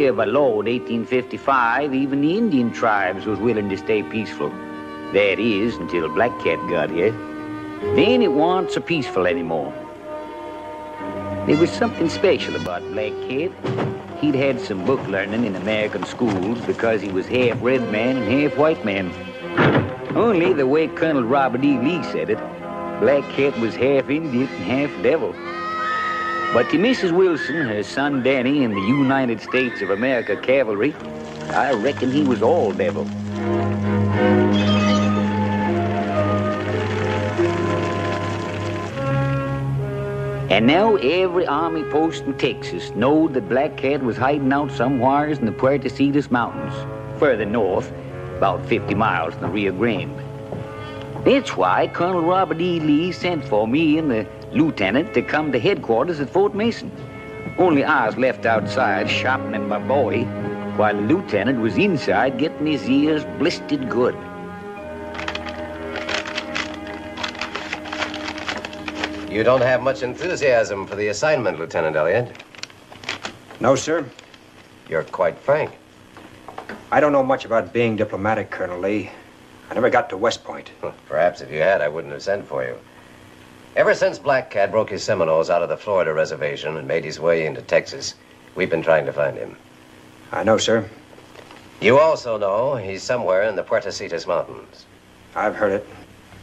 year by law in 1855, even the Indian tribes was willing to stay peaceful. That is, until Black Cat got here. Then it wasn't so peaceful anymore. There was something special about Black Cat. He'd had some book learning in American schools because he was half red man and half white man. Only the way Colonel Robert E. Lee said it, Black Cat was half Indian and half devil. But to Mrs. Wilson, her son Danny, and the United States of America Cavalry, I reckon he was all devil. And now every army post in Texas knowed that Black Cat was hiding out somewheres in the Puerto Mountains, further north, about 50 miles from the Rio Grande. That's why Colonel Robert E. Lee sent for me and the lieutenant to come to headquarters at Fort Mason. Only I was left outside sharpening my boy, while the lieutenant was inside getting his ears blistered good. You don't have much enthusiasm for the assignment, Lieutenant Elliott. No, sir. You're quite frank. I don't know much about being diplomatic, Colonel Lee. I never got to West Point. Perhaps if you had, I wouldn't have sent for you. Ever since Black Cat broke his Seminoles out of the Florida reservation and made his way into Texas, we've been trying to find him. I know, sir. You also know he's somewhere in the Puerto Mountains. I've heard it.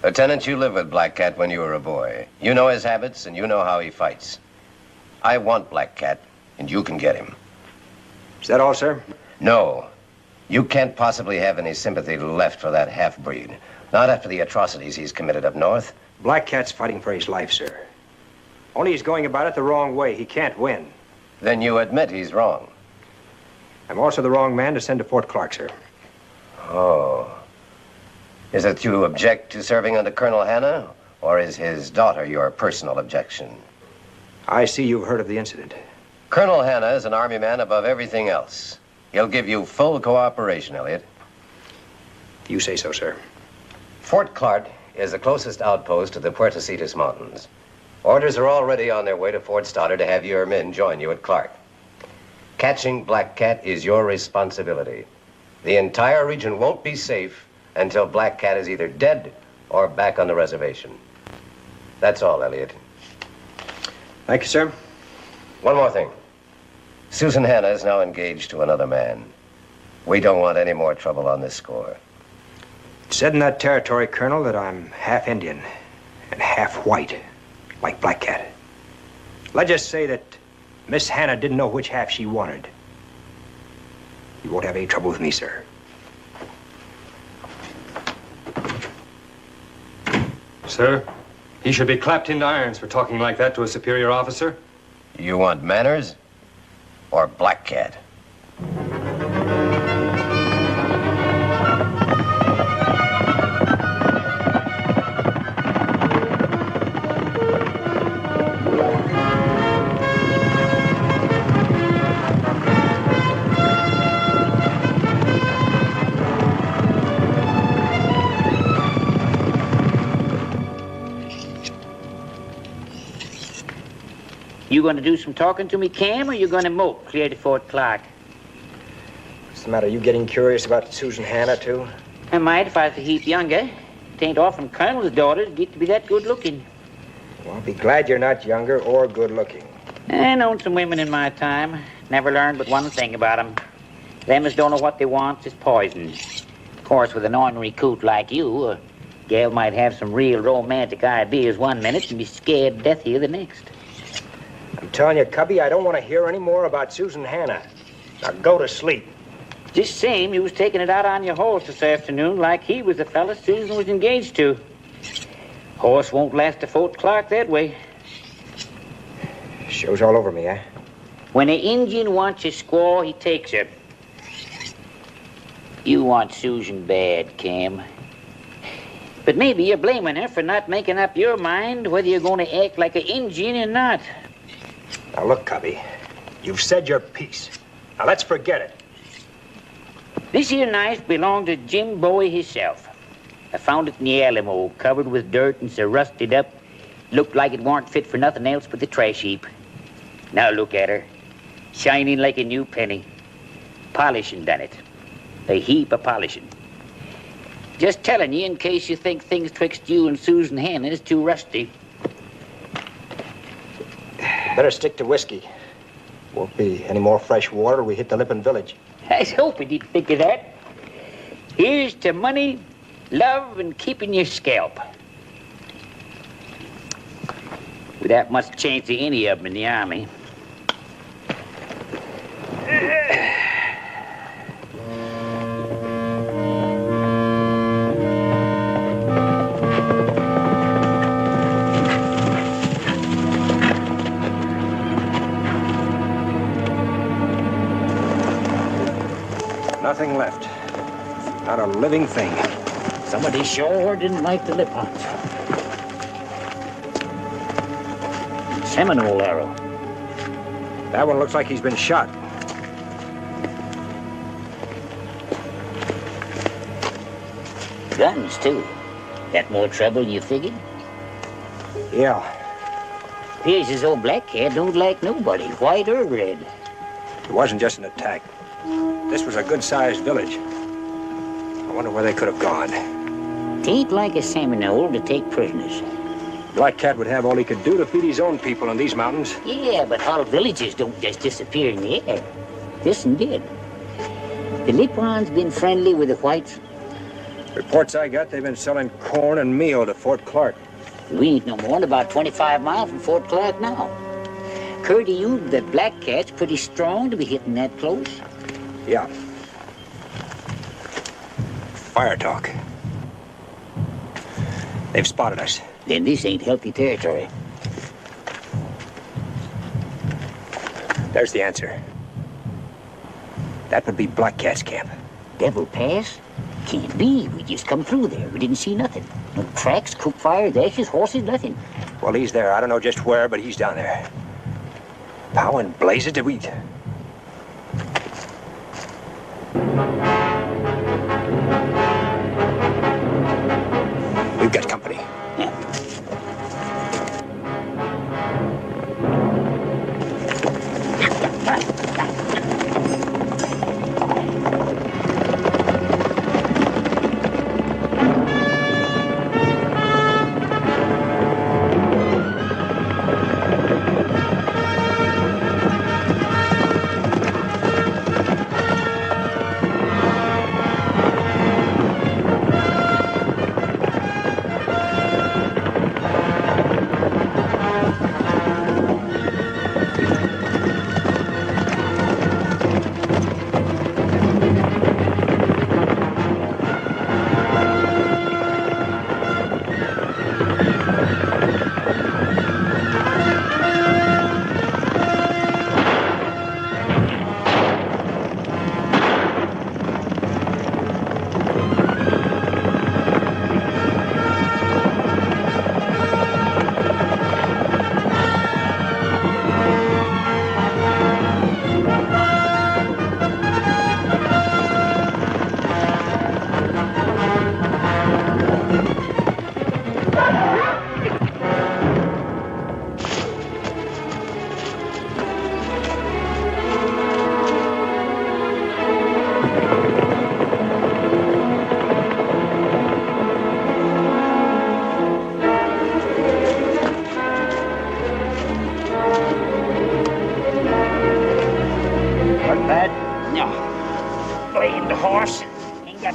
Lieutenant, you lived with Black Cat when you were a boy. You know his habits and you know how he fights. I want Black Cat, and you can get him. Is that all, sir? No. You can't possibly have any sympathy left for that half-breed. Not after the atrocities he's committed up north. Black Cat's fighting for his life, sir. Only he's going about it the wrong way. He can't win. Then you admit he's wrong. I'm also the wrong man to send to Fort Clark, sir. Oh. Is it you object to serving under Colonel Hanna, or is his daughter your personal objection? I see you've heard of the incident. Colonel Hanna is an Army man above everything else. He'll give you full cooperation, Elliott. You say so, sir. Fort Clark is the closest outpost to the Puerto Mountains. Orders are already on their way to Fort Stoddard to have your men join you at Clark. Catching Black Cat is your responsibility. The entire region won't be safe until Black Cat is either dead or back on the reservation. That's all, Elliott. Thank you, sir. One more thing. Susan Hanna is now engaged to another man. We don't want any more trouble on this score. It said in that territory, Colonel, that I'm half Indian and half white, like Black Cat. Let's just say that Miss Hanna didn't know which half she wanted. You won't have any trouble with me, sir. Sir, he should be clapped into irons for talking like that to a superior officer. You want manners or Black Cat? You gonna do some talking to me, Cam, or you gonna mope clear to Fort Clark? What's the matter? You getting curious about Susan Hanna, too? I might if I was a heap younger. It ain't often colonel's daughters get to be that good looking. Well, I'll be glad you're not younger or good looking. I known some women in my time. Never learned but one thing about 'em. Them as don't know what they want is poison. Of course, with an ornery coot like you, a gal might have some real romantic ideas one minute and be scared to death here the next. I'm telling you, Cubby, I don't want to hear any more about Susan Hanna. Now go to sleep. Just same, you was taking it out on your horse this afternoon like he was the fella Susan was engaged to. Horse won't last to Fort Clark that way. Shows all over me, eh? When an Indian wants a squaw, he takes her. You want Susan bad, Cam. But maybe you're blaming her for not making up your mind whether you're going to act like an Indian or not. Now look, Cubby, you've said your piece. Now let's forget it. This here knife belonged to Jim Bowie himself. I found it in the Alamo, covered with dirt and so rusted up. Looked like it weren't fit for nothing else but the trash heap. Now look at her, shining like a new penny. Polishing done it. A heap of polishing. Just telling you in case you think things twixt you and Susan Hannah is too rusty. Better stick to whiskey. Won't be any more fresh water. We hit the Lippin village. I was hoping you'd think of that. Here's to money, love, and keeping your scalp. Without much chance of any of them in the Army. Nothing left. Not a living thing. Somebody sure didn't like the lip hunt. Seminole arrow. That one looks like he's been shot. Guns, too. That more trouble than you figured? Yeah. Appears as though Black Cat don't like nobody, white or red. It wasn't just an attack. This was a good-sized village. I wonder where they could have gone. Tain't like a Seminole to take prisoners. Black Cat would have all he could do to feed his own people in these mountains. Yeah, but whole villages don't just disappear in the air. This one did. The Lipons been friendly with the whites? Reports I got, they've been selling corn and meal to Fort Clark. We ain't no more than about 25 miles from Fort Clark now. Occurred to you that Black Cat's pretty strong to be hitting that close? Yeah. Fire talk. They've spotted us. Then this ain't healthy territory. There's the answer. That would be Black Cat's camp. Devil Pass? Can't be. We just come through there. We didn't see nothing. No tracks, cook fires, ashes, horses, nothing. Well, he's there. I don't know just where, but he's down there. How in blazes did we... We've got company. Yeah.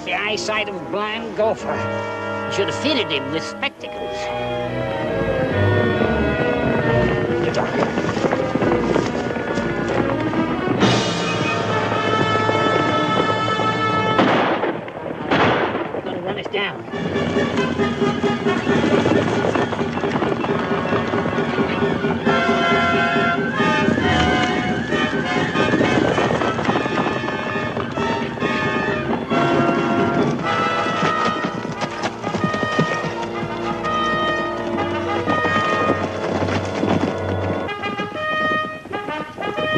Eyesight of a blind gopher. Should have fitted him with spectacles. Get down. He's gonna run us down.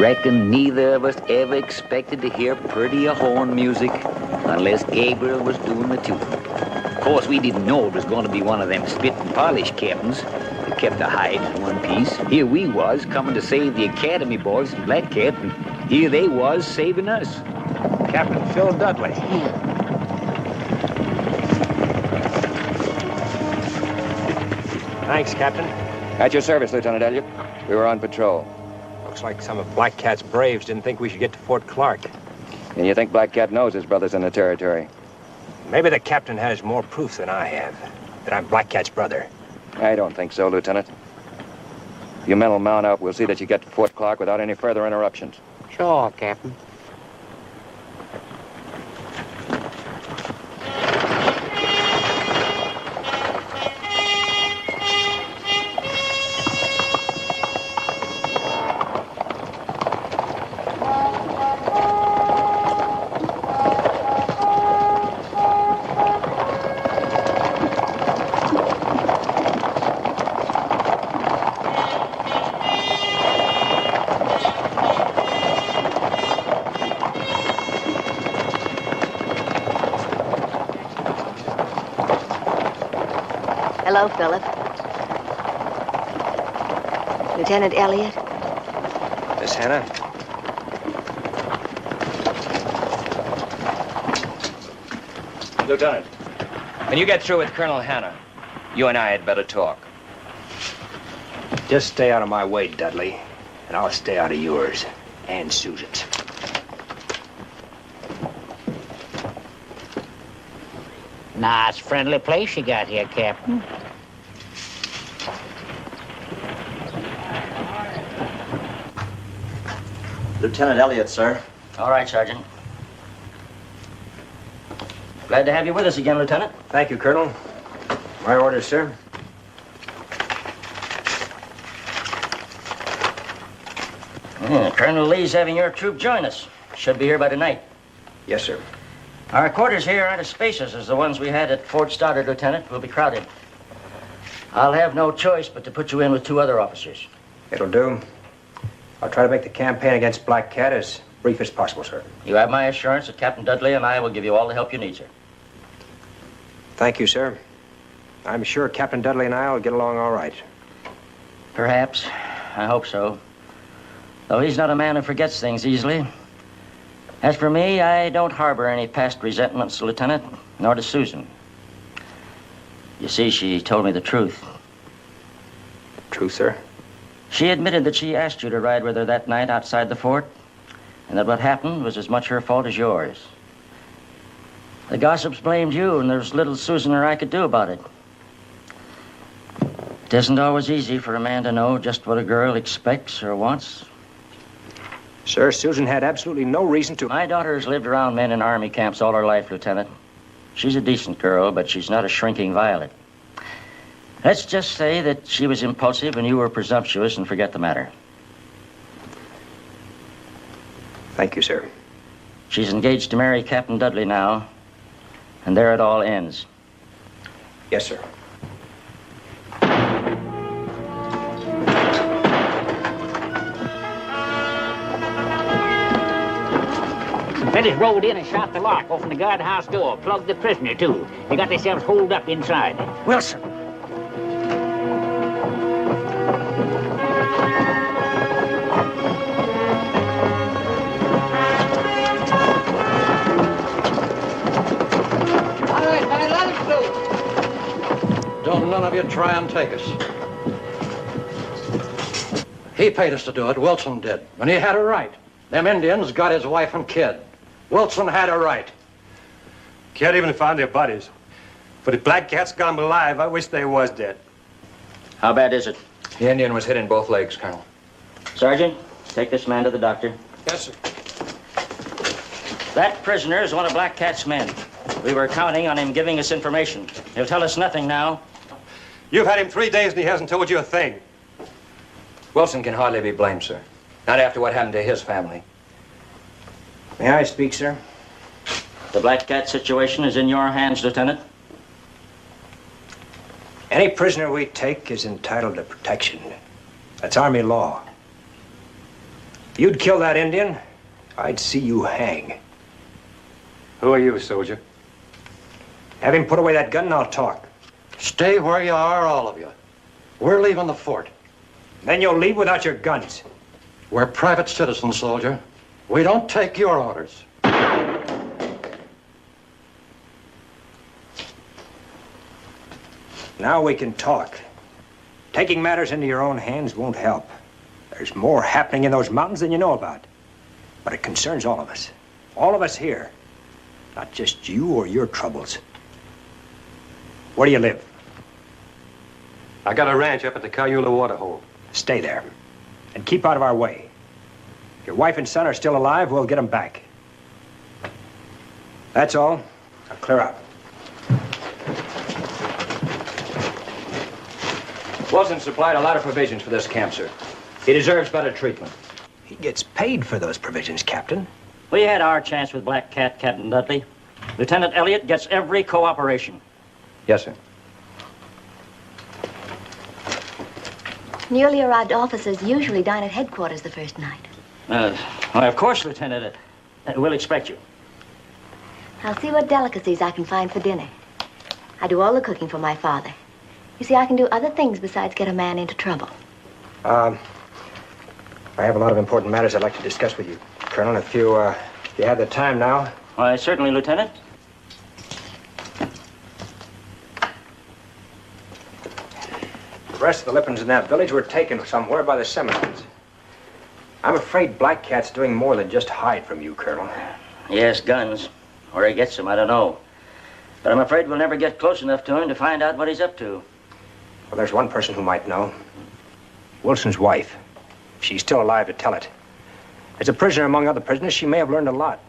Reckon neither of us ever expected to hear prettier horn music unless Gabriel was doing the tooting. Of course, we didn't know it was going to be one of them spit and polish captains. The kept a hide in one piece. Here we was, coming to save the Academy boys from Black Cat, and here they was saving us. Captain Phil Dudley. Thanks, Captain. At your service, Lieutenant Elliott. We were on patrol. Looks like some of Black Cat's braves didn't think we should get to Fort Clark. And you think Black Cat knows his brother's in the territory? Maybe the captain has more proof than I have, that I'm Black Cat's brother. I don't think so, Lieutenant. If you men will mount up, we'll see that you get to Fort Clark without any further interruptions. Sure, Captain. Hello, Philip. Lieutenant Elliott? Miss Hannah? Lieutenant, when you get through with Colonel Hanna, you and I had better talk. Just stay out of my way, Dudley, and I'll stay out of yours and Susan's. Nice, friendly place you got here, Captain. Lieutenant Elliott, sir. All right, Sergeant. Glad to have you with us again, Lieutenant. Thank you, Colonel. My orders, sir. Colonel Lee's having your troop join us. Should be here by tonight. Yes, sir. Our quarters here aren't as spacious as the ones we had at Fort Stoddard, Lieutenant. We'll be crowded. I'll have no choice but to put you in with 2 other officers. It'll do. I'll try to make the campaign against Black Cat as brief as possible, sir. You have my assurance that Captain Dudley and I will give you all the help you need, sir. Thank you, sir. I'm sure Captain Dudley and I will get along all right. Perhaps. I hope so. Though he's not a man who forgets things easily. As for me, I don't harbor any past resentments, Lieutenant, nor does Susan. You see, she told me the truth. True, sir? She admitted that she asked you to ride with her that night outside the fort, and that what happened was as much her fault as yours. The gossips blamed you, and there's little Susan or I could do about it. It isn't always easy for a man to know just what a girl expects or wants. Sir, Susan had absolutely no reason to... My daughter's lived around men in army camps all her life, Lieutenant. She's a decent girl, but she's not a shrinking violet. Let's just say that she was impulsive and you were presumptuous and forget the matter. Thank you, sir. She's engaged to marry Captain Dudley now, and there it all ends. Yes, sir. Fellas rolled in and shot the lock, opened the guardhouse door, plugged the prisoner, too. They got themselves holed up inside. Wilson! All right, man, let him through. Don't none of you try and take us. He paid us to do it, Wilson did. And he had a right. Them Indians got his wife and kid. Wilson had a right. Can't even find their bodies. But if Black Cat's got them alive, I wish they was dead. How bad is it? The Indian was hit in both legs, Colonel. Sergeant, take this man to the doctor. Yes, sir. That prisoner is one of Black Cat's men. We were counting on him giving us information. He'll tell us nothing now. You've had him 3 days and he hasn't told you a thing. Wilson can hardly be blamed, sir. Not after what happened to his family. May I speak, sir? The Black Cat situation is in your hands, Lieutenant. Any prisoner we take is entitled to protection. That's Army law. If you'd kill that Indian, I'd see you hang. Who are you, soldier? Have him put away that gun and I'll talk. Stay where you are, all of you. We're leaving the fort. Then you'll leave without your guns. We're private citizens, soldier. We don't take your orders. Now we can talk. Taking matters into your own hands won't help. There's more happening in those mountains than you know about. But it concerns all of us. All of us here. Not just you or your troubles. Where do you live? I got a ranch up at the Cayula waterhole. Stay there. And keep out of our way. If your wife and son are still alive, we'll get them back. That's all. Now clear out. Wilson supplied a lot of provisions for this camp, sir. He deserves better treatment. He gets paid for those provisions, Captain. We had our chance with Black Cat, Captain Dudley. Lieutenant Elliott gets every cooperation. Yes, sir. Newly arrived officers usually dine at headquarters the first night. Well, of course, Lieutenant. We'll expect you. I'll see what delicacies I can find for dinner. I do all the cooking for my father. You see, I can do other things besides get a man into trouble. I have a lot of important matters I'd like to discuss with you, Colonel, if you have the time now. Why, certainly, Lieutenant. The rest of the Lippens in that village were taken somewhere by the Seminoles. I'm afraid Black Cat's doing more than just hide from you, Colonel. Yes, guns. Where he gets them, I don't know. But I'm afraid we'll never get close enough to him to find out what he's up to. Well, there's one person who might know. Wilson's wife. If she's still alive to tell it. As a prisoner among other prisoners, she may have learned a lot.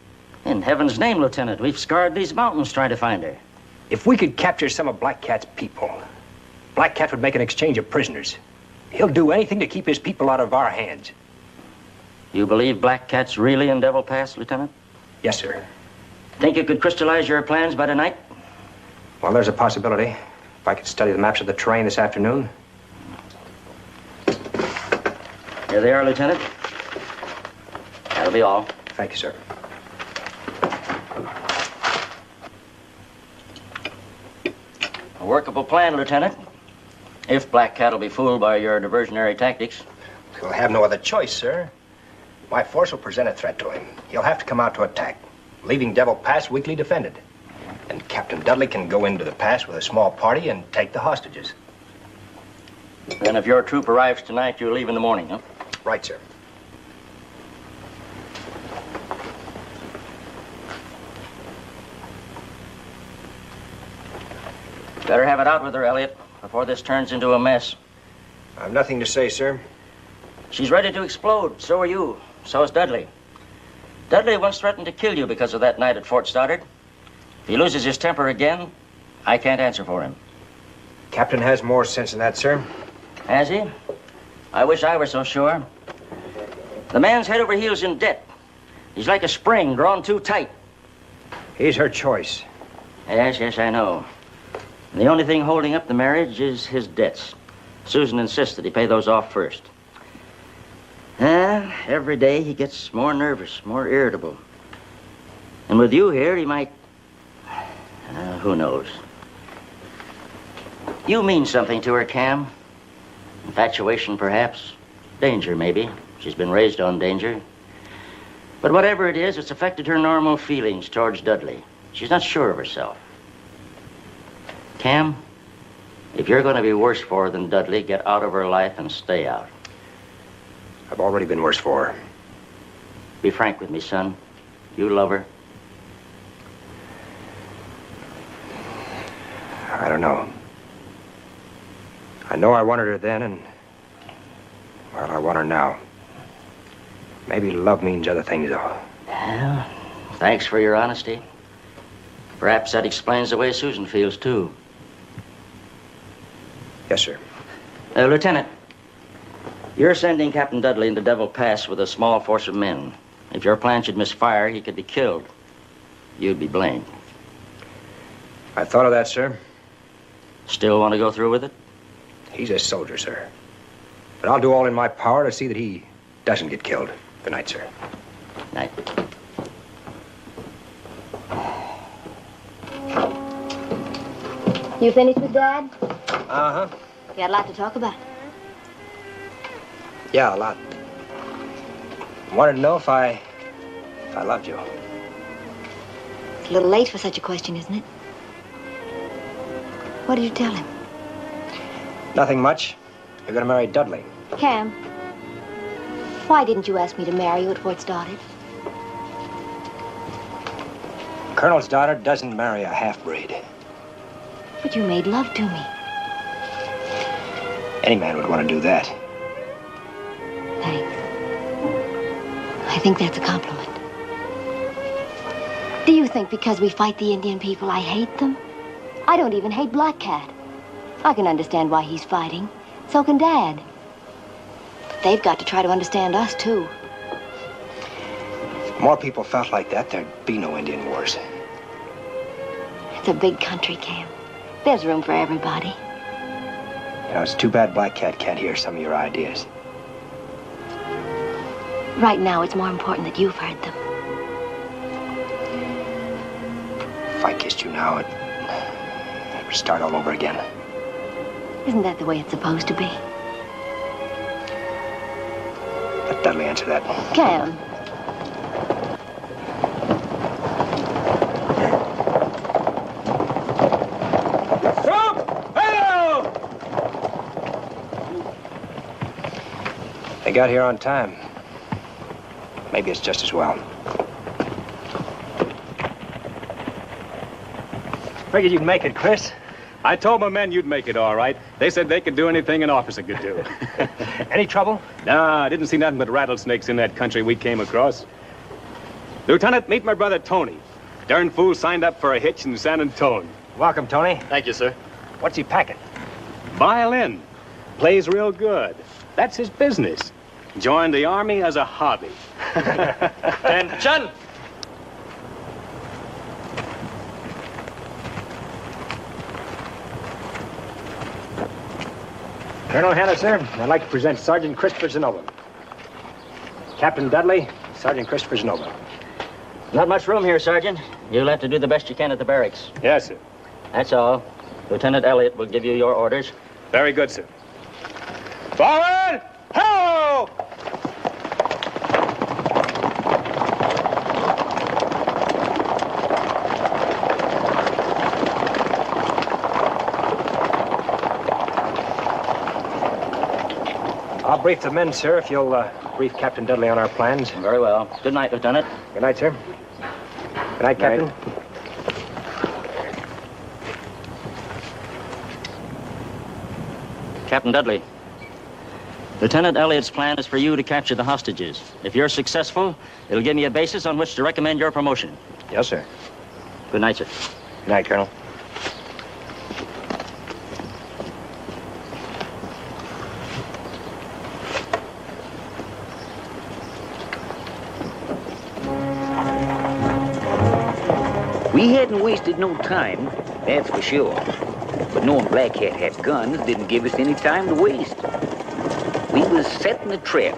In heaven's name, Lieutenant, we've scoured these mountains trying to find her. If we could capture some of Black Cat's people, Black Cat would make an exchange of prisoners. He'll do anything to keep his people out of our hands. You believe Black Cat's really in Devil Pass, Lieutenant? Yes, sir. Think you could crystallize your plans by tonight? Well, there's a possibility. If I could study the maps of the terrain this afternoon. Here they are, Lieutenant. That'll be all. Thank you, sir. A workable plan, Lieutenant. If Black Cat will be fooled by your diversionary tactics. He'll have no other choice, sir. My force will present a threat to him. He'll have to come out to attack, leaving Devil Pass weakly defended. And Captain Dudley can go into the pass with a small party and take the hostages. Then if your troop arrives tonight, you'll leave in the morning, huh? Right, sir. Better have it out with her, Elliot, before this turns into a mess. I've nothing to say, sir. She's ready to explode. So are you. So is Dudley. Dudley once threatened to kill you because of that night at Fort Stoddard. If he loses his temper again, I can't answer for him. Captain has more sense than that, sir. Has he? I wish I were so sure. The man's head over heels in debt. He's like a spring drawn too tight. He's her choice. Yes, I know. And the only thing holding up the marriage is his debts. Susan insists that he pay those off first. Every day he gets more nervous, more irritable. And with you here, he might... who knows? You mean something to her, Cam. Infatuation, perhaps. Danger, maybe. She's been raised on danger. But whatever it is, it's affected her normal feelings towards Dudley. She's not sure of herself. Cam, if you're going to be worse for her than Dudley, get out of her life and stay out. I've already been worse for her. Be frank with me, son. You love her? I don't know. I know I wanted her then, and... well, I want her now. Maybe love means other things, though. Well, thanks for your honesty. Perhaps that explains the way Susan feels, too. Yes, sir. Lieutenant, you're sending Captain Dudley into Devil Pass with a small force of men. If your plan should misfire, he could be killed. You'd be blamed. I thought of that, sir. Still want to go through with it? He's a soldier, sir. But I'll do all in my power to see that he doesn't get killed. Good night, sir. Night. You finished with Dad? Uh-huh. You had a lot to talk about. Yeah, a lot. I wanted to know if I loved you. It's a little late for such a question, isn't it? What did you tell him? Nothing much. You're gonna marry Dudley. Cam, why didn't you ask me to marry you at Fort Stoddard? Colonel's daughter doesn't marry a half-breed. But you made love to me. Any man would want to do that. Thanks. I think that's a compliment. Do you think because we fight the Indian people, I hate them? I don't even hate Black Cat. I can understand why he's fighting. So can Dad. But they've got to try to understand us, too. If more people felt like that, there'd be no Indian wars. It's a big country, Cam. There's room for everybody. You know, it's too bad Black Cat can't hear some of your ideas. Right now, it's more important that you've heard them. If I kissed you now, it would start all over again. Isn't that the way it's supposed to be? Let Dudley answer that. Cam. They got here on time. Maybe it's just as well. Figured you'd make it, Chris. I told my men you'd make it all right. They said they could do anything an officer could do. Any trouble? Nah, I didn't see nothing but rattlesnakes in that country we came across. Lieutenant, meet my brother Tony. Darn fool signed up for a hitch in San Antone. Welcome, Tony. Thank you, sir. What's he packing? Violin. Plays real good. That's his business. Joined the Army as a hobby. Attention! Colonel Hanna, sir, I'd like to present Sergeant Christopher Zenova. Captain Dudley, Sergeant Christopher Zenova. Not much room here, Sergeant. You'll have to do the best you can at the barracks. Yes, sir. That's all. Lieutenant Elliott will give you your orders. Very good, sir. Forward! Ho! I'll brief the men, sir, if you'll brief Captain Dudley on our plans. Very well. Good night, Lieutenant. Good night, sir. Good night, Captain. Captain Dudley, Lieutenant Elliott's plan is for you to capture the hostages. If you're successful, it'll give me a basis on which to recommend your promotion. Yes, sir. Good night, sir. Good night, Colonel. We hadn't wasted no time, that's for sure. But knowing Black Cat had guns didn't give us any time to waste. We was setting the trap,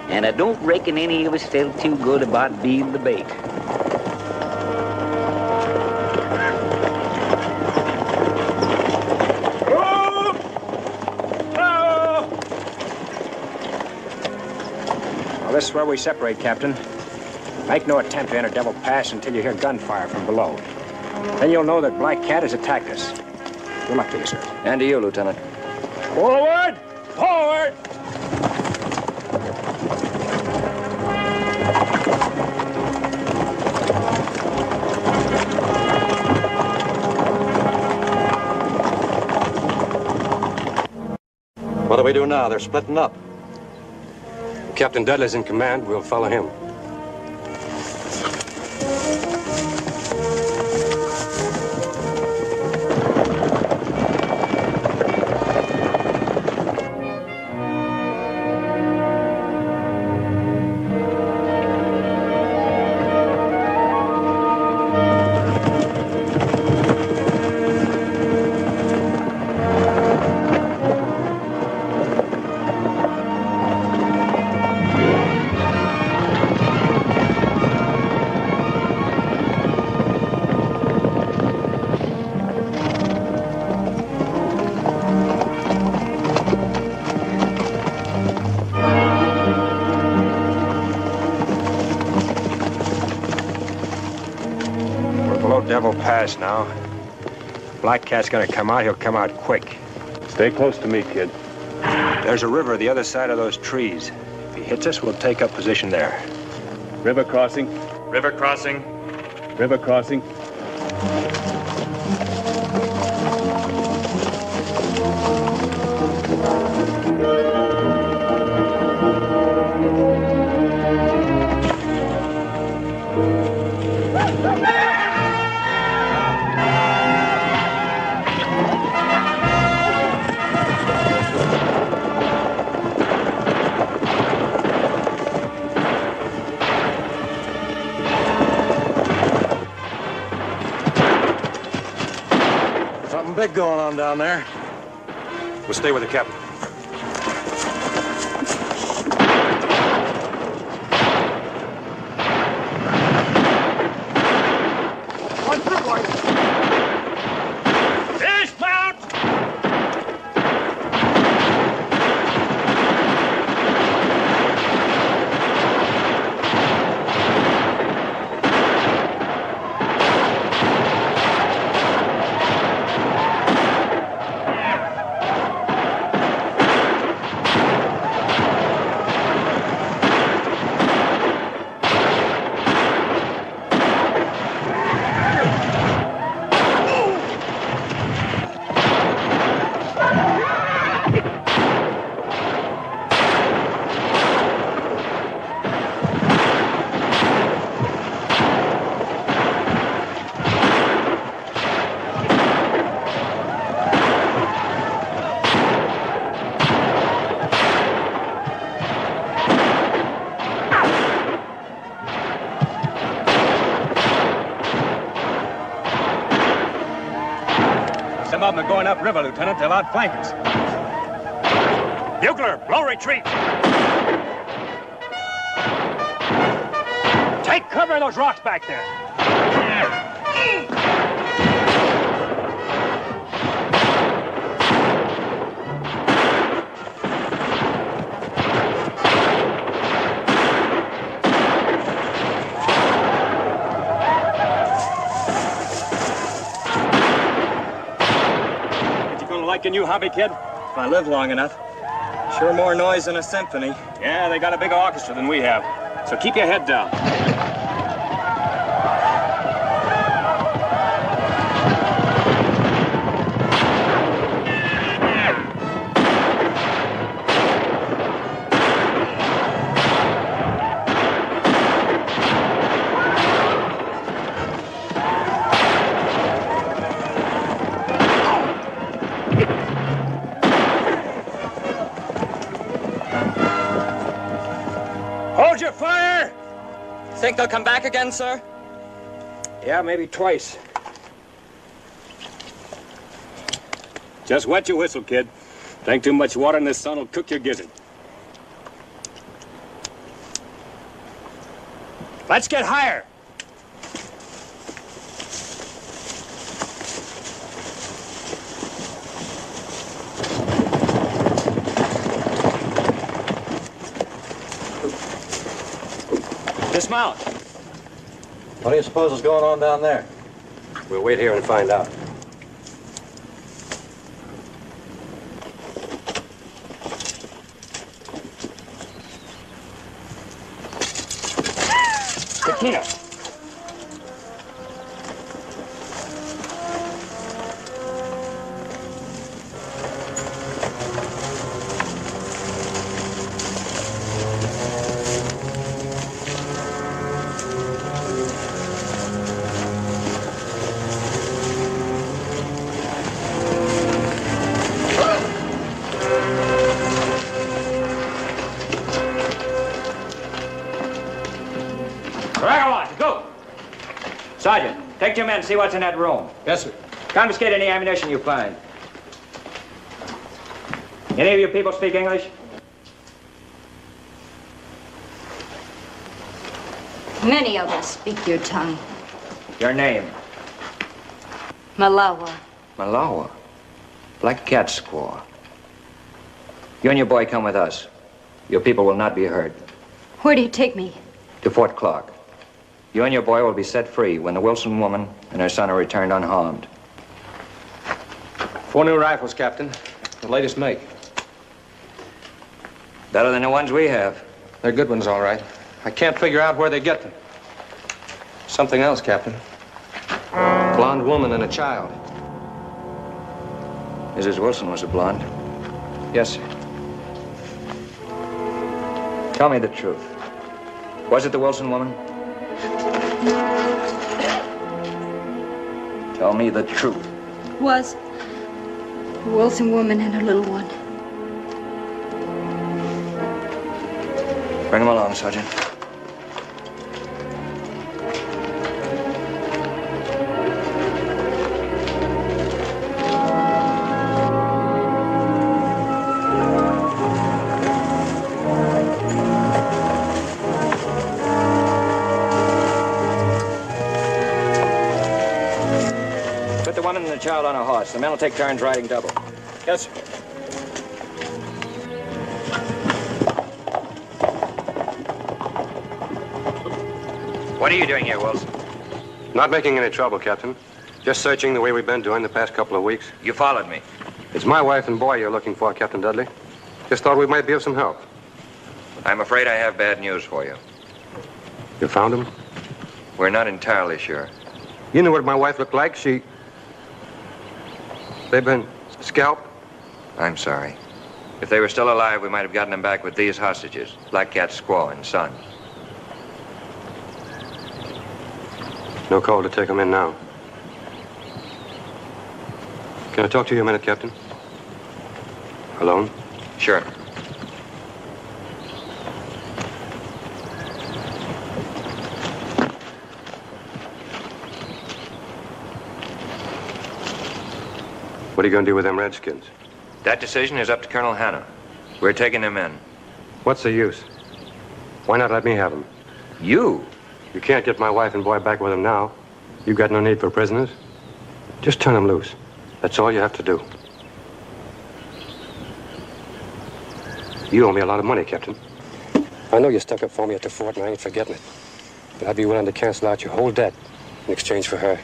and I don't reckon any of us felt too good about being the bait. Well, this is where we separate, Captain. Make no attempt to enter Devil Pass until you hear gunfire from below. Then you'll know that Black Cat has attacked us. Good luck to you, sir. And to you, Lieutenant. Forward! Forward! What do we do now? They're splitting up. Captain Dudley's in command. We'll follow him. devil pass now. Black Cat's gonna come out, he'll come out quick. Stay close to me, kid. There's a river the other side of those trees. If he hits us, we'll take up position there. River crossing. River crossing. River crossing. Something big going on down there. We'll stay with the captain. On through, boys. Dismount! Some of them are going upriver, Lieutenant. They'll outflank us. Bugler, blow retreat. Take cover in those rocks back there. Like a new hobby, kid? If I live long enough. Sure more noise than a symphony. Yeah, they got a bigger orchestra than we have. So keep your head down. Hold your fire! Think they'll come back again, sir? Yeah, maybe twice. Just wet your whistle, kid. Drink too much water in this sun will cook your gizzard. Let's get higher. Dismount. What do you suppose is going on down there? We'll wait here and find out. Katina. Sergeant, take 2 men, see what's in that room. Yes, sir. Confiscate any ammunition you find. Any of you people speak English? Many of us speak your tongue. Your name? Malawa. Malawa. Black Cat Squaw. You and your boy come with us. Your people will not be hurt. Where do you take me? To Fort Clark. You and your boy will be set free when the Wilson woman and her son are returned unharmed. 4 new rifles, Captain. The latest make. Better than the ones we have. They're good ones, all right. I can't figure out where they get them. Something else, Captain. Blonde woman and a child. Mrs. Wilson was a blonde. Yes, sir. Tell me the truth. Was it the Wilson woman? Tell me the truth. Was a Wilson woman and her little one. Bring him along, Sergeant. Put the woman and the child on a horse. The men will take turns riding double. Yes, sir. What are you doing here, Wilson? Not making any trouble, Captain. Just searching the way we've been doing the past couple of weeks. You followed me. It's my wife and boy you're looking for, Captain Dudley. Just thought we might be of some help. I'm afraid I have bad news for you. You found them? We're not entirely sure. You knew what my wife looked like. They've been scalped? I'm sorry. If they were still alive, we might have gotten them back with these hostages, Black Cat's squaw and son. No call to take them in now. Can I talk to you a minute, Captain? Alone? Sure. What are you going to do with them Redskins? That decision is up to Colonel Hanna. We're taking them in. What's the use? Why not let me have them? You? You can't get my wife and boy back with them now. You've got no need for prisoners. Just turn them loose. That's all you have to do. You owe me a lot of money, Captain. I know you stuck up for me at the fort, and I ain't forgetting it. But I'd be willing to cancel out your whole debt in exchange for her.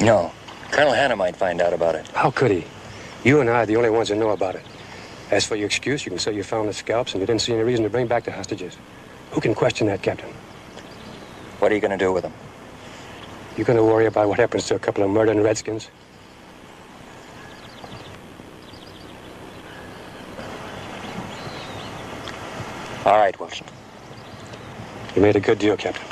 No. Colonel Hanna might find out about it. How could he? You and I are the only ones that know about it. As for your excuse, you can say you found the scalps and you didn't see any reason to bring back the hostages. Who can question that, Captain? What are you going to do with them? You going to worry about what happens to a couple of murdering Redskins? All right, Wilson. You made a good deal, Captain.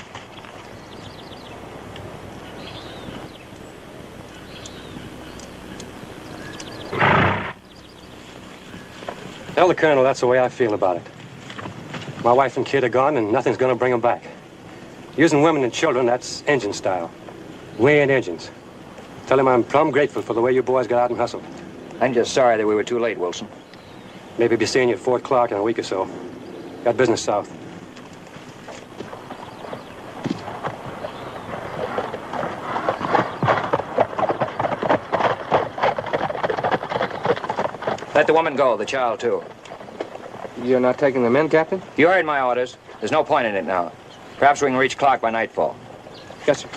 Tell the Colonel that's the way I feel about it. My wife and kid are gone, and nothing's going to bring them back. Using women and children, that's engine style. We ain't engines. Tell him I'm plumb grateful for the way you boys got out and hustled. I'm just sorry that we were too late, Wilson. Maybe be seeing you at Fort Clark in a week or so. Got business south. Let the woman go, the child, too. You're not taking them in, Captain? You heard my orders. There's no point in it now. Perhaps we can reach Clark by nightfall. Yes, sir.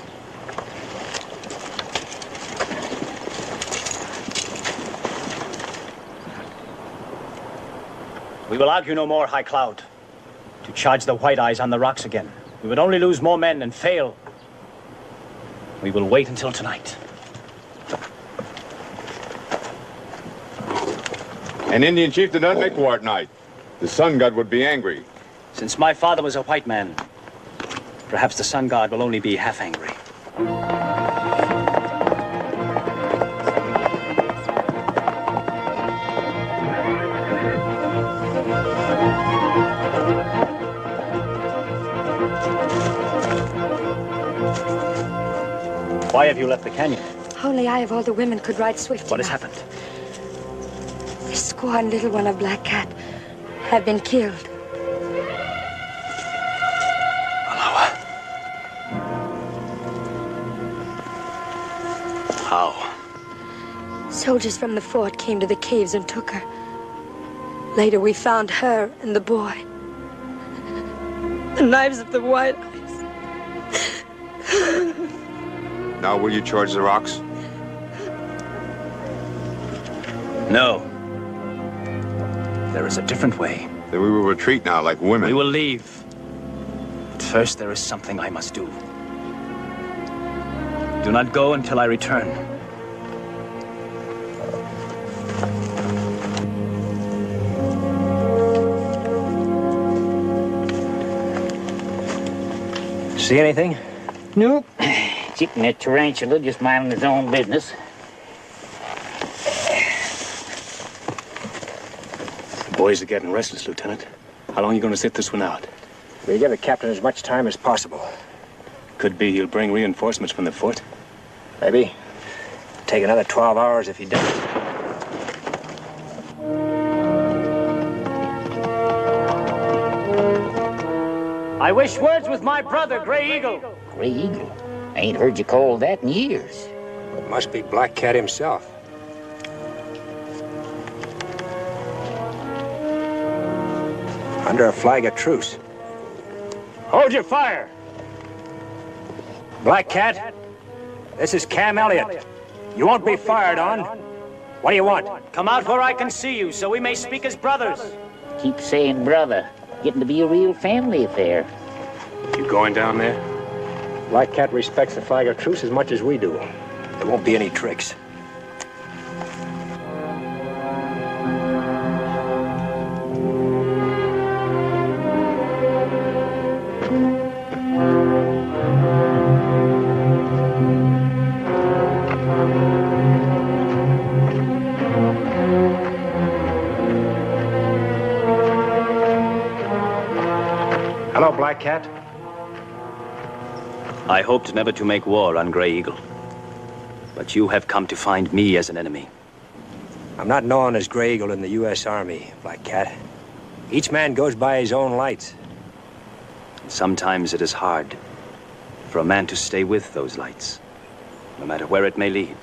We will argue no more, High Cloud. To charge the White Eyes on the rocks again. We would only lose more men and fail. We will wait until tonight. An Indian chief did not make war at night. The sun god would be angry. Since my father was a white man, perhaps the sun god will only be half angry. Why have you left the canyon? Only I of all the women could ride swift What has enough. happened? The squaw and little one of Black Cat have been killed. How? Soldiers from the fort came to the caves and took her. Later we found her and the boy. The knives of the White Eyes Now will you charge the rocks? No. There is a different way. Then we will retreat now like women. We will leave. But first, there is something I must do. Do not go until I return. See anything? Nope. Chicken that tarantula just minding his own business. The boys are getting restless, Lieutenant. How long are you going to sit this one out? We'll give the captain as much time as possible. Could be he'll bring reinforcements from the fort. Maybe. Take another 12 hours if he does. I wish words with my brother, Gray Eagle. Gray Eagle? I ain't heard you call that in years. It must be Black Cat himself. Under a flag of truce. Hold your fire. Black Cat, this is Cam Elliott. You won't be fired on. What do you want? Come out where I can see you, so we may speak as brothers. Keep saying brother. Getting to be a real family affair. You going down there? Black Cat respects the flag of truce as much as we do. There won't be any tricks. Hello, Black Cat. I hoped never to make war on Gray Eagle. But you have come to find me as an enemy. I'm not known as Gray Eagle in the U.S. Army, Black Cat. Each man goes by his own lights. Sometimes it is hard for a man to stay with those lights, no matter where it may lead.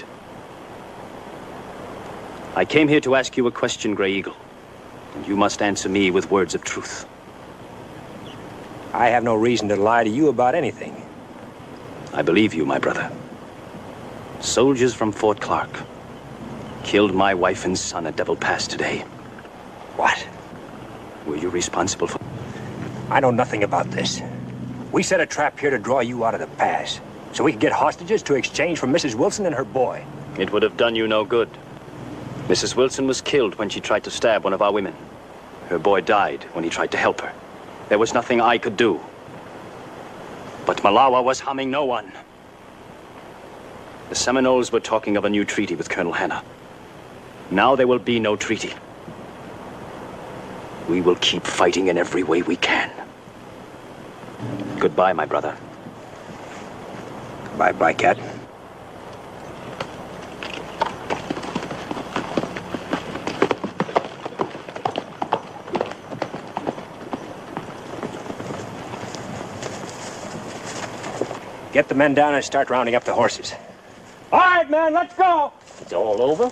I came here to ask you a question, Gray Eagle, and you must answer me with words of truth. I have no reason to lie to you about anything. I believe you, my brother. Soldiers from Fort Clark killed my wife and son at Devil Pass today. What? Were you responsible for... I know nothing about this. We set a trap here to draw you out of the pass, so we could get hostages to exchange for Mrs. Wilson and her boy. It would have done you no good. Mrs. Wilson was killed when she tried to stab one of our women. Her boy died when he tried to help her. There was nothing I could do. But Malawa was harming no one. The Seminoles were talking of a new treaty with Colonel Hanna. Now there will be no treaty. We will keep fighting in every way we can. Goodbye, my brother. Goodbye, Black Cat. Get the men down and start rounding up the horses. All right, man, let's go. It's all over?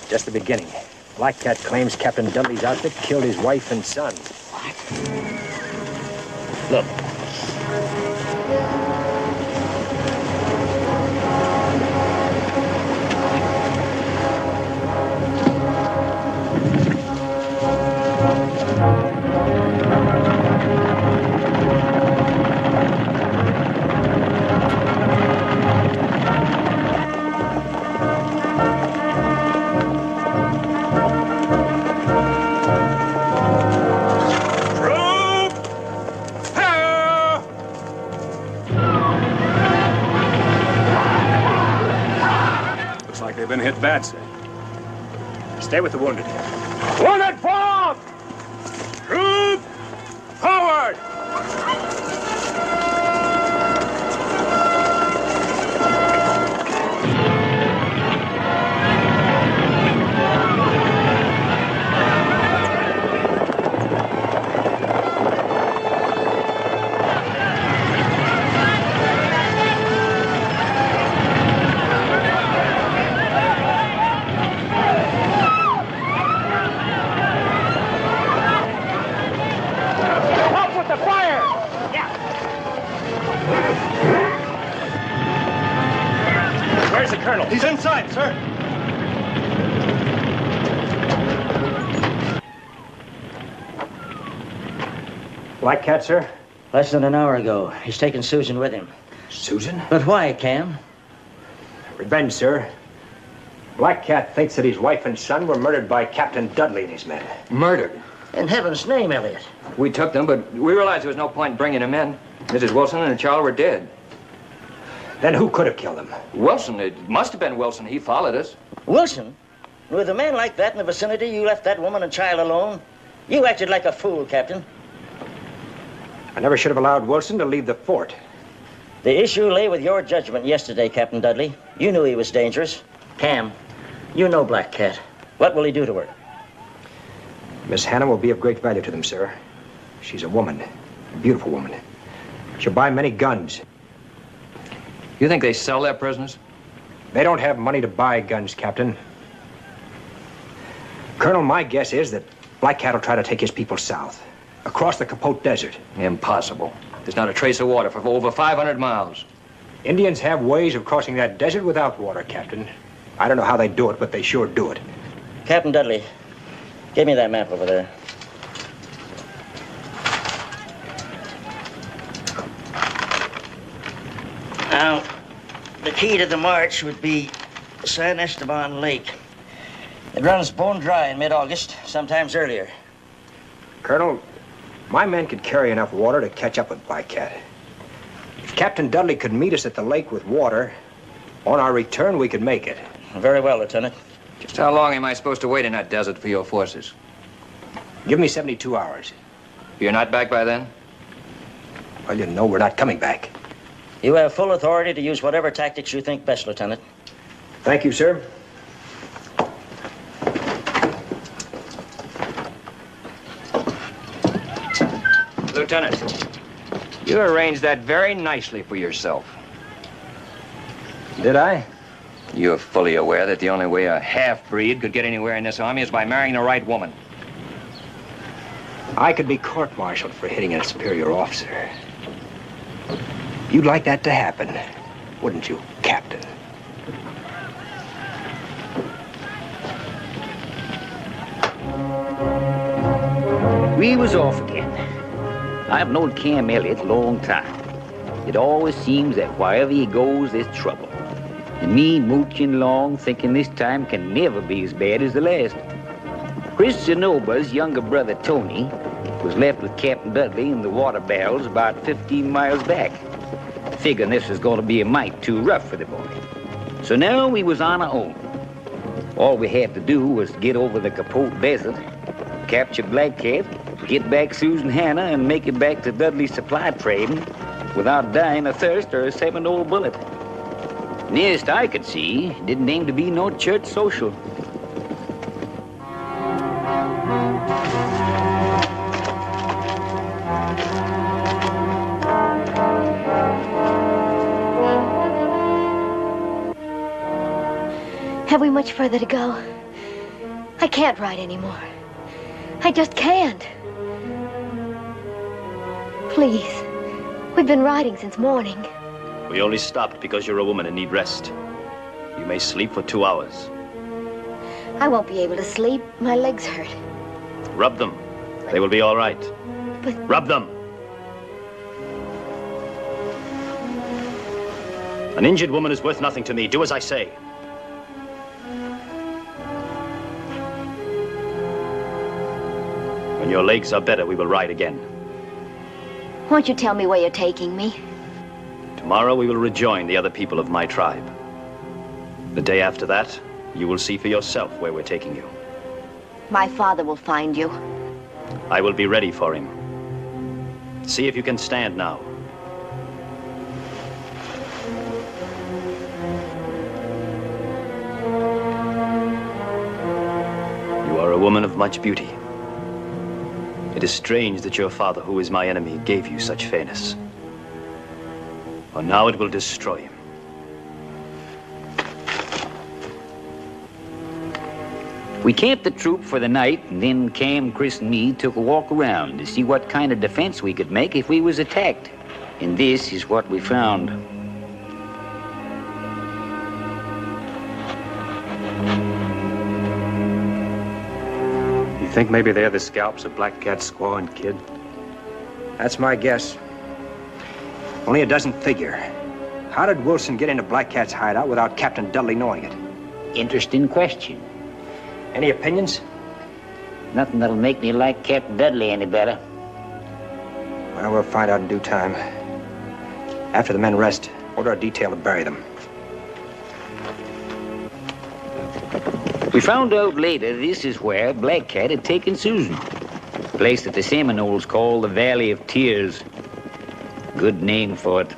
Just the beginning. Black Cat claims Captain Dudley's outfit killed his wife and son. What? Look. They've been hit bad, sir. Stay with the wounded. Wounded forward! Troop forward! Colonel? He's inside, sir. Black Cat, sir? Less than an hour ago. He's taken Susan with him. Susan? But why, Cam? Revenge, sir. Black Cat thinks that his wife and son were murdered by Captain Dudley and his men. Murdered? In heaven's name, Elliot. We took them, but we realized there was no point in bringing them in. Mrs. Wilson and the child were dead. Then who could have killed them? Wilson. It must have been Wilson. He followed us. Wilson? With a man like that in the vicinity, you left that woman and child alone? You acted like a fool, Captain. I never should have allowed Wilson to leave the fort. The issue lay with your judgment yesterday, Captain Dudley. You knew he was dangerous. Cam, you know Black Cat. What will he do to her? Miss Hannah will be of great value to them, sir. She's a woman, a beautiful woman. She'll buy many guns. You think they sell their prisoners? They don't have money to buy guns, Captain. Colonel, my guess is that Black Cat will try to take his people south, across the Capote Desert. Impossible. There's not a trace of water for over 500 miles. Indians have ways of crossing that desert without water, Captain. I don't know how they do it, but they sure do it. Captain Dudley, give me that map over there. Now, the key to the march would be San Esteban Lake. It runs bone dry in mid-August, sometimes earlier. Colonel, my men could carry enough water to catch up with Black Cat. If Captain Dudley could meet us at the lake with water, on our return, we could make it. Very well, Lieutenant. Just how long am I supposed to wait in that desert for your forces? Give me 72 hours. You're not back by then? Well, you know we're not coming back. You have full authority to use whatever tactics you think best, Lieutenant. Thank you, sir. Lieutenant, you arranged that very nicely for yourself. Did I? You're fully aware that the only way a half-breed could get anywhere in this army is by marrying the right woman. I could be court-martialed for hitting a superior officer. You'd like that to happen, wouldn't you, Captain? We was off again. I've known Cam Elliott a long time. It always seems that wherever he goes, there's trouble. And me mooching along, thinking this time can never be as bad as the last. Chris Zenoba's younger brother, Tony, was left with Captain Dudley in the water barrels about 15 miles back. Figuring this was going to be a mite too rough for the boy. So now we was on our own. All we had to do was get over the Capote Desert, capture Black Cat, get back Susan Hannah, and make it back to Dudley's supply trading without dying of thirst or a Seminole bullet. Nearest I could see, didn't aim to be no church social. Have we much further to go? I can't ride anymore. I just can't. Please. We've been riding since morning. We only stopped because you're a woman and need rest. You may sleep for 2 hours. I won't be able to sleep. My legs hurt. Rub them. They will be all right. But... Rub them. An injured woman is worth nothing to me. Do as I say. When your legs are better, we will ride again. Won't you tell me where you're taking me? Tomorrow we will rejoin the other people of my tribe. The day after that, you will see for yourself where we're taking you. My father will find you. I will be ready for him. See if you can stand now. You are a woman of much beauty. It is strange that your father, who is my enemy, gave you such fairness. For now it will destroy him. We camped the troop for the night, and then Cam, Chris, and me took a walk around to see what kind of defense we could make if we was attacked. And this is what we found. Think maybe they're the scalps of Black Cat, Squaw, and Kid? That's my guess. Only it doesn't figure. How did Wilson get into Black Cat's hideout without Captain Dudley knowing it? Interesting question. Any opinions? Nothing that'll make me like Captain Dudley any better. Well, we'll find out in due time. After the men rest, order a detail to bury them. We found out later this is where Black Cat had taken Susan. A place that the Seminoles call the Valley of Tears. Good name for it.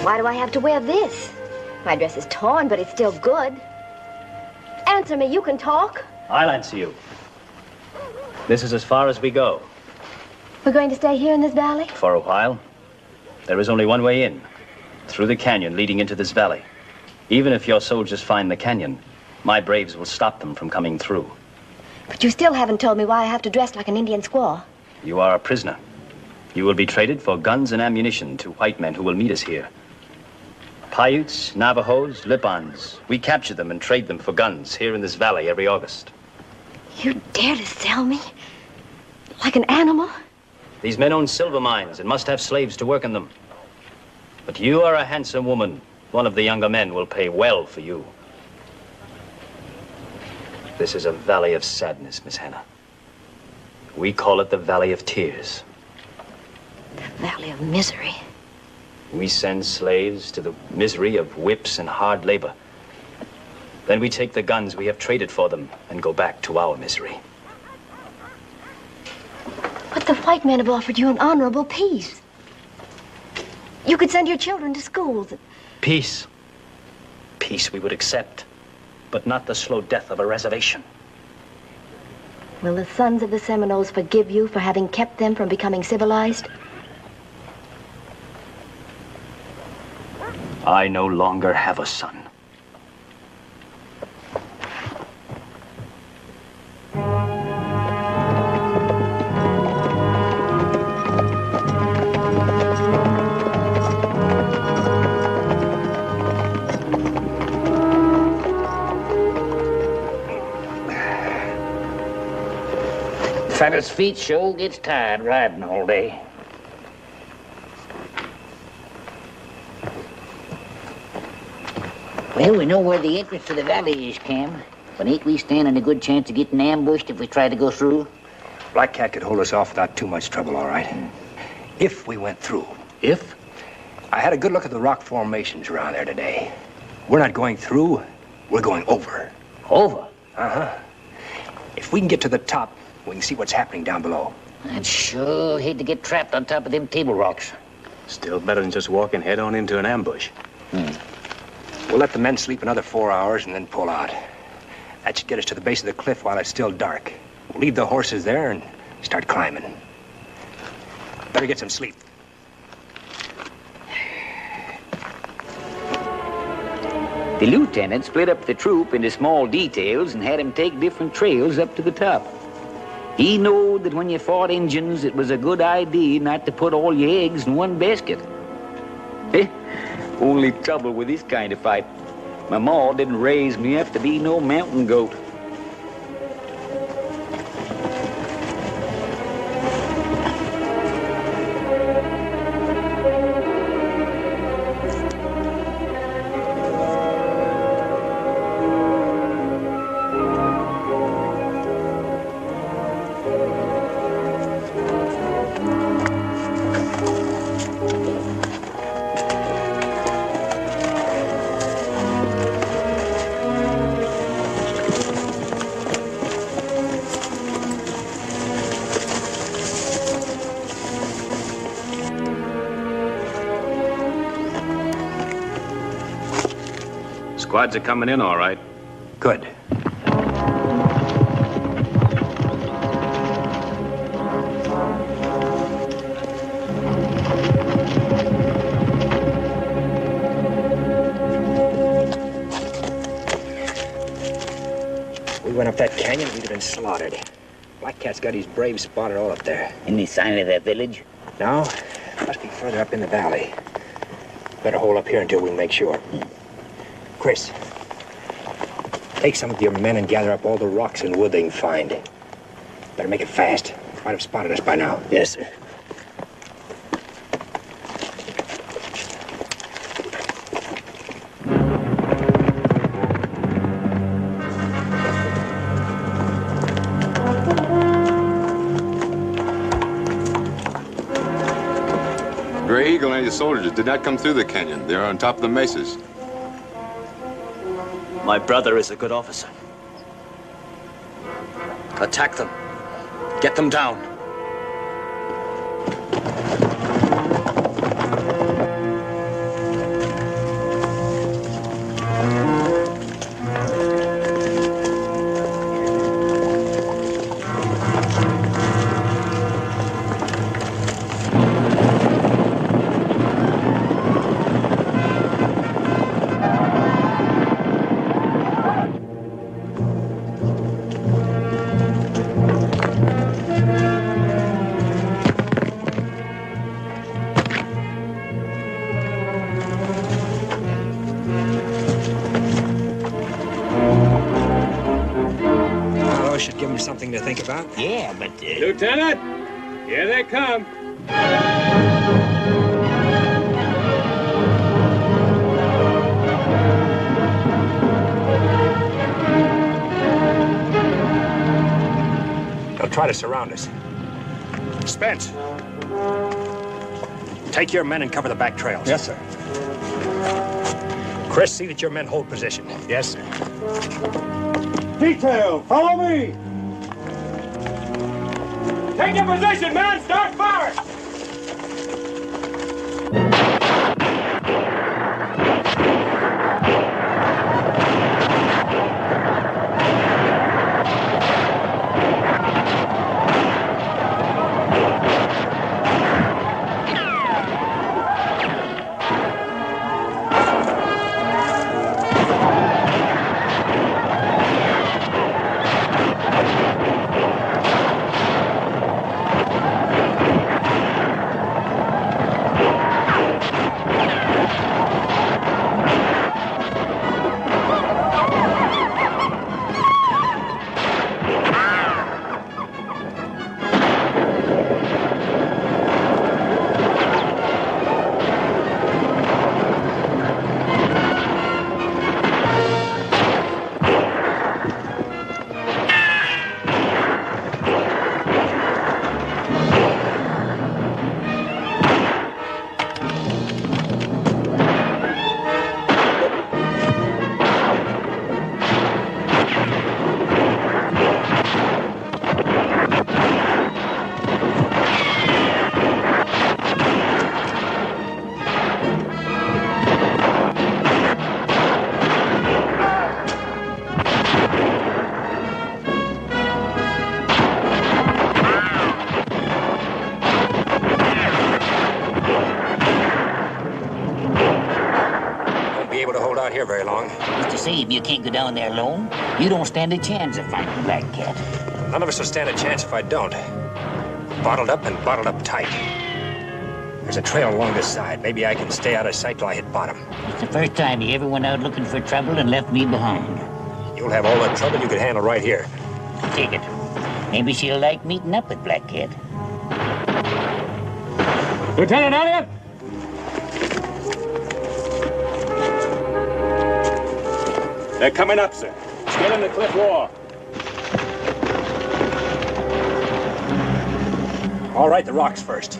Why do I have to wear this? My dress is torn, but it's still good. Answer me, you can talk. I'll answer you. This is as far as we go. We're going to stay here in this valley? For a while. There is only one way in. Through the canyon leading into this valley. Even if your soldiers find the canyon, my braves will stop them from coming through. But you still haven't told me why I have to dress like an Indian squaw. You are a prisoner. You will be traded for guns and ammunition to white men who will meet us here. Paiutes, Navajos, Lipans. We capture them and trade them for guns here in this valley every August. You dare to sell me? Like an animal? These men own silver mines and must have slaves to work in them. But you are a handsome woman. One of the younger men will pay well for you. This is a valley of sadness, Miss Hannah. We call it the Valley of Tears. The Valley of Misery. We send slaves to the misery of whips and hard labor. Then we take the guns we have traded for them and go back to our misery. But the white men have offered you an honorable peace. You could send your children to schools. Peace. Peace we would accept, but not the slow death of a reservation. Will the sons of the Seminoles forgive you for having kept them from becoming civilized? I no longer have a son. Fella's feet sure gets tired riding all day. Well, we know where the entrance to the valley is, Cam. But ain't we standing a good chance of getting ambushed if we try to go through? Black Cat could hold us off without too much trouble, all right. If we went through. If? I had a good look at the rock formations around there today. We're not going through, we're going over. Over? Uh-huh. If we can get to the top, we can see what's happening down below. I'd sure hate to get trapped on top of them table rocks. Still better than just walking head on into an ambush. We'll let the men sleep another 4 hours and then pull out. That should get us to the base of the cliff while it's still dark. We'll leave the horses there and start climbing. Better get some sleep. The lieutenant split up the troop into small details and had them take different trails up to the top. He knowed that when you fought Injuns, it was a good idea not to put all your eggs in one basket. Only trouble with this kind of fight, my ma didn't raise me up to be no mountain goat. Squads are coming in all right. Good. We went up that canyon, we'd have been slaughtered. Black Cat's got his braves spotted all up there. Any sign of that village? No, must be further up in the valley. Better hold up here until we make sure. Chris, take some of your men and gather up all the rocks and wood they can find. Better make it fast. Might have spotted us by now. Yes, sir. Gray Eagle and his soldiers did not come through the canyon. They're on top of the mesas. My brother is a good officer. Attack them. Get them down. Should give them something to think about. Yeah, but... Lieutenant! Here they come. They'll try to surround us. Spence, take your men and cover the back trails. Yes, sir. Chris, see that your men hold position. Yes, sir. Detail, follow me! Take your position, man! Start firing! Here very long. Mr. Sabe, you can't go down there alone. You don't stand a chance of fighting Black Cat. None of us will stand a chance if I don't. Bottled up and bottled up tight. There's a trail along this side. Maybe I can stay out of sight till I hit bottom. It's the first time you ever went out looking for trouble and left me behind. You'll have all the trouble you could handle right here. Take it. Maybe she'll like meeting up with Black Cat. Lieutenant Elliott! They're coming up, sir. Scaling the cliff wall. All right, the rocks first.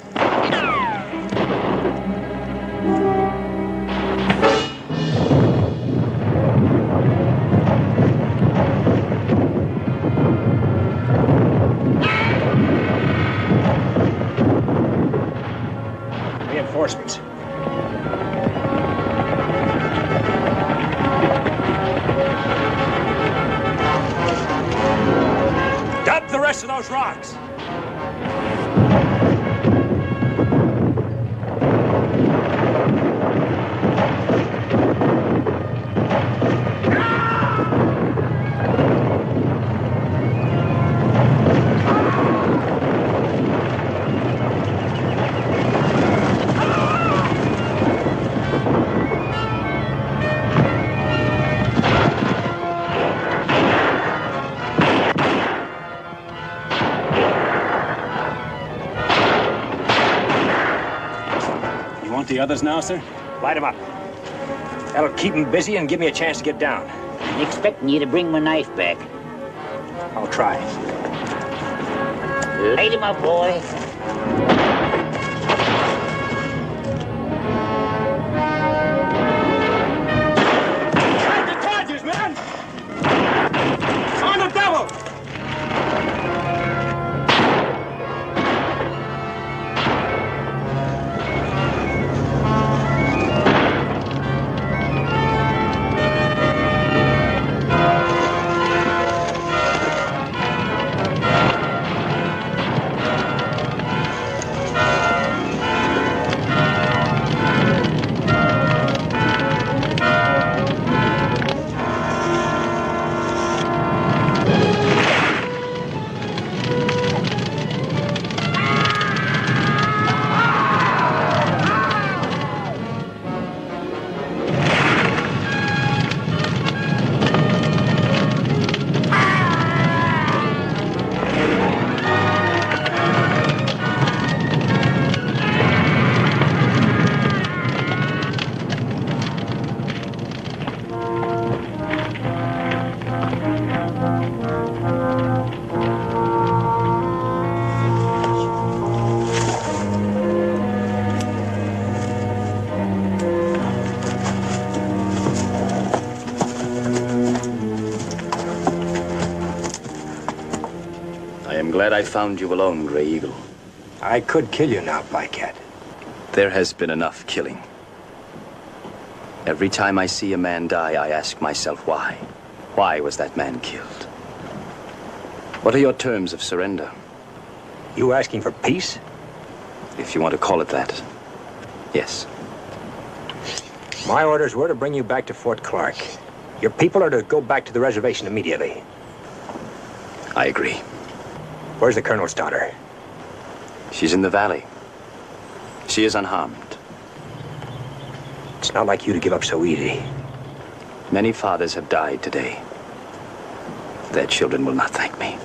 Reinforcements. Dump the rest of those rocks. the others now, sir? Light 'em up. That'll keep 'em busy and give me a chance to get down. Expecting you to bring my knife back. I'll try. Light him up, boy. Back the charges, man! On the double! Glad I found you alone, Gray Eagle. I could kill you now, Black Cat. There has been enough killing. Every time I see a man die, I ask myself why. Why was that man killed? What are your terms of surrender? You asking for peace? If you want to call it that, yes. My orders were to bring you back to Fort Clark. Your people are to go back to the reservation immediately. I agree. Where's the colonel's daughter? She's in the valley. She is unharmed. It's not like you to give up so easy. Many fathers have died today. Their children will not thank me.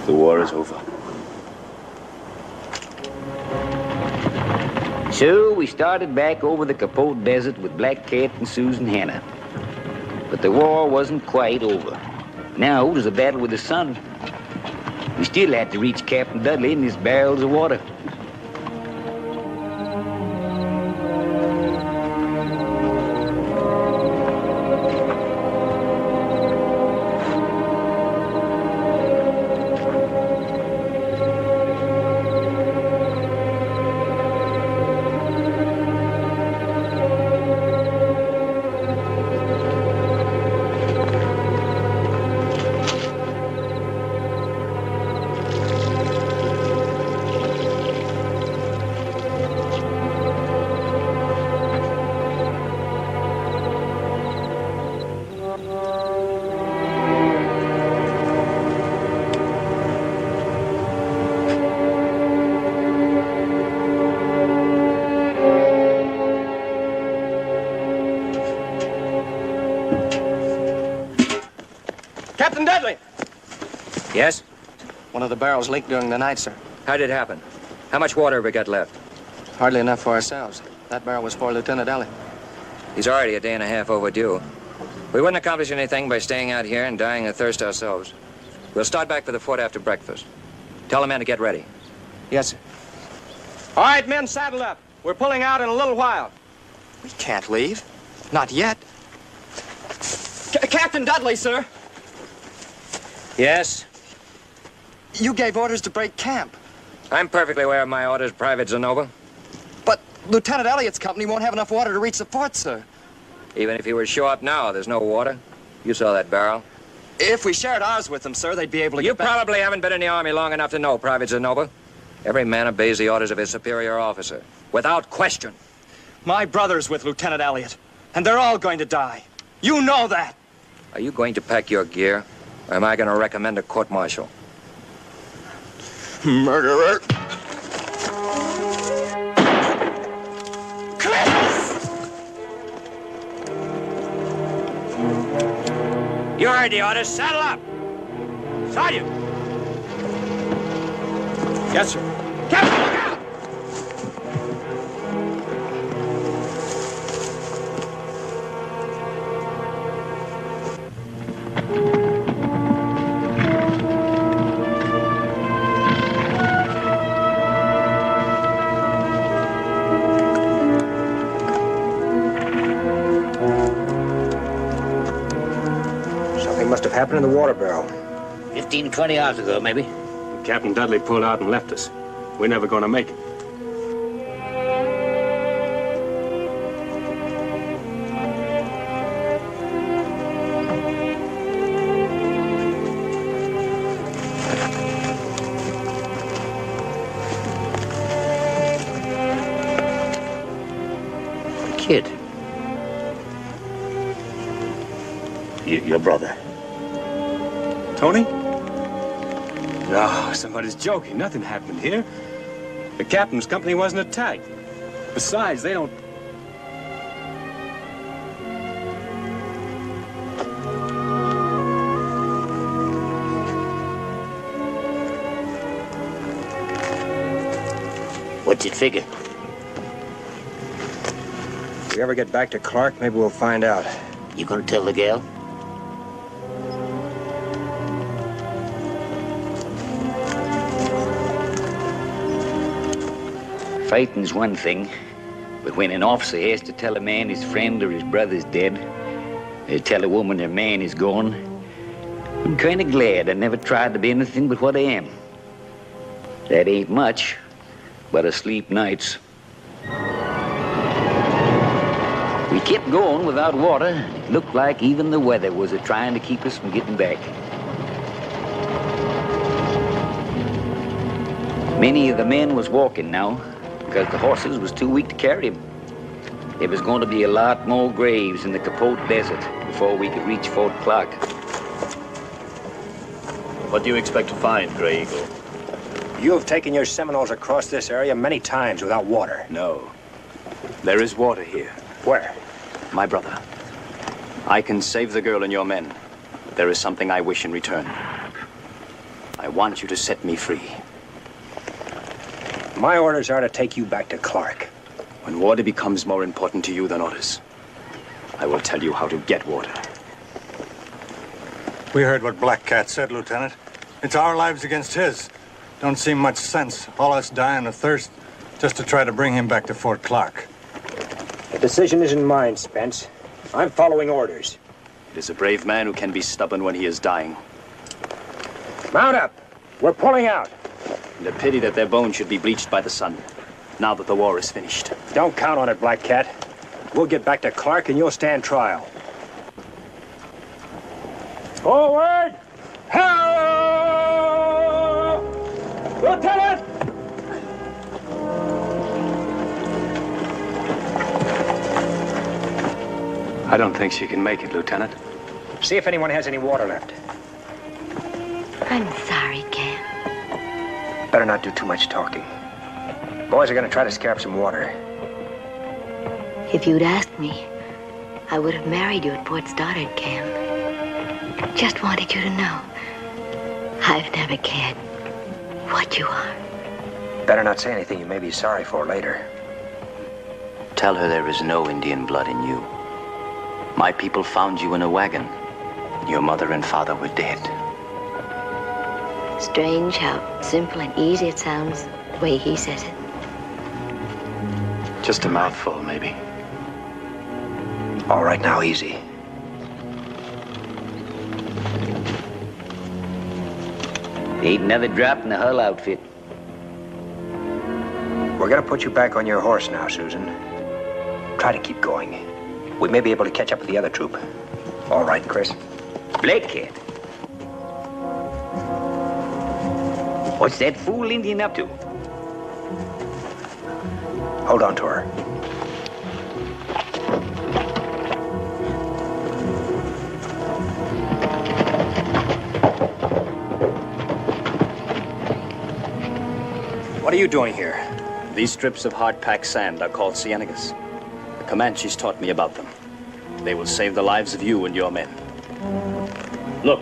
The war is over. So we started back over the Capote Desert with Black Cat and Susan Hannah. But the war wasn't quite over. Now it was a battle with the sun. We still had to reach Captain Dudley in his barrels of water. Captain Dudley! Yes? One of the barrels leaked during the night, sir. How did it happen? How much water have we got left? Hardly enough for ourselves. That barrel was for Lieutenant Elliott. He's already a day and a half overdue. We wouldn't accomplish anything by staying out here and dying of thirst ourselves. We'll start back for the fort after breakfast. Tell the men to get ready. Yes, sir. All right, men, saddle up. We're pulling out in a little while. We can't leave. Not yet. Captain Dudley, sir. Yes? You gave orders to break camp. I'm perfectly aware of my orders, Private Zenova. But Lieutenant Elliott's company won't have enough water to reach the fort, sir. Even if he were to show up now, there's no water. You saw that barrel. If we shared ours with them, sir, they'd be able to You get back. probably haven't been in the Army long enough to know, Private Zenova. Every man obeys the orders of his superior officer, without question. My brother's with Lieutenant Elliott, and they're all going to die. You know that. Are you going to pack your gear, or am I going to recommend a court-martial? Murderer. You heard the orders. Saddle up! Sergeant! Yes, sir. Captain, look out! Something must have happened in the water barrel. 15, 20 hours ago, maybe. Captain Dudley pulled out and left us. We're never going to make it. Kid. Your brother. Tony? No, somebody's joking. Nothing happened here. The captain's company wasn't attacked. Besides, they don't... What's it figure? If we ever get back to Clark, maybe we'll find out. You gonna tell the gal? Fighting's one thing, but when an officer has to tell a man his friend or his brother's dead, or tell a woman her man is gone, I'm kind of glad I never tried to be anything but what I am. That ain't much, but I sleep nights. We kept going without water. It looked like even the weather was trying to keep us from getting back. Many of the men was walking now, because the horses was too weak to carry them. There was going to be a lot more graves in the Capote Desert before we could reach Fort Clark. What do you expect to find, Grey Eagle? You have taken your Seminoles across this area many times without water. No. There is water here. Where? My brother. I can save the girl and your men. But there is something I wish in return. I want you to set me free. My orders are to take you back to Clark. When water becomes more important to you than orders, I will tell you how to get water. We heard what Black Cat said, Lieutenant. It's our lives against his. Don't seem much sense, all us dying of thirst, just to try to bring him back to Fort Clark. The decision isn't mine, Spence. I'm following orders. It is a brave man who can be stubborn when he is dying. Mount up. We're pulling out. And a pity that their bones should be bleached by the sun, now that the war is finished. Don't count on it, Black Cat. We'll get back to Clark and you'll stand trial. Forward! Hello! Lieutenant! I don't think she can make it, Lieutenant. See if anyone has any water left. I'm sorry, Cam. Better not do too much talking. Boys are gonna try to scare up some water. If you'd asked me, I would have married you at Fort Stoddard, Cam. Just wanted you to know. I've never cared what you are. Better not say anything you may be sorry for later. Tell her there is no Indian blood in you. My people found you in a wagon. Your mother and father were dead. Strange how simple and easy it sounds, the way he says it. Just a mouthful, maybe. All right, now, easy. Ain't another drop in the Hull outfit. We're gonna put you back on your horse now, Susan. Try to keep going. We may be able to catch up with the other troop. All right, Chris? Black Cat. What's that fool Indian up to? Hold on to her. What are you doing here? These strips of hard-packed sand are called cienagas. The Comanches taught me about them. They will save the lives of you and your men. Look.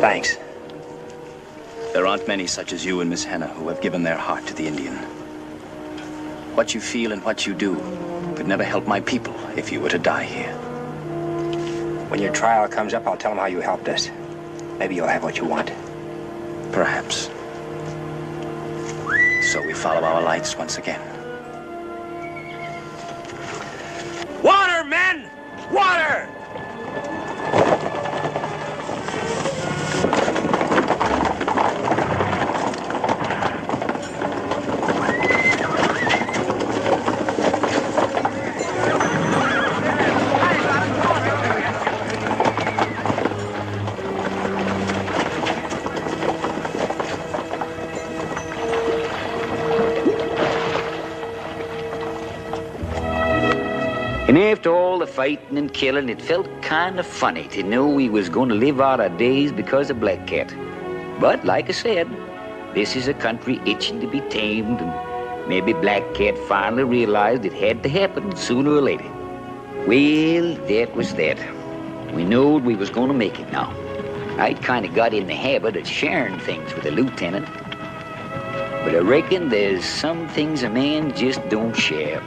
Thanks. There aren't many such as you and Miss Hannah who have given their heart to the Indian. What you feel and what you do could never help my people if you were to die here. When your trial comes up, I'll tell them how you helped us. Maybe you'll have what you want. Perhaps. So we follow our lights once again. Water, men! Water! And after all the fighting and killing, it felt kind of funny to know we was going to live out our days because of Black Cat. But like I said, this is a country itching to be tamed, and maybe Black Cat finally realized it had to happen sooner or later. Well, that was that. We knowed we was going to make it now. I'd kind of got in the habit of sharing things with the lieutenant. But I reckon there's some things a man just don't share.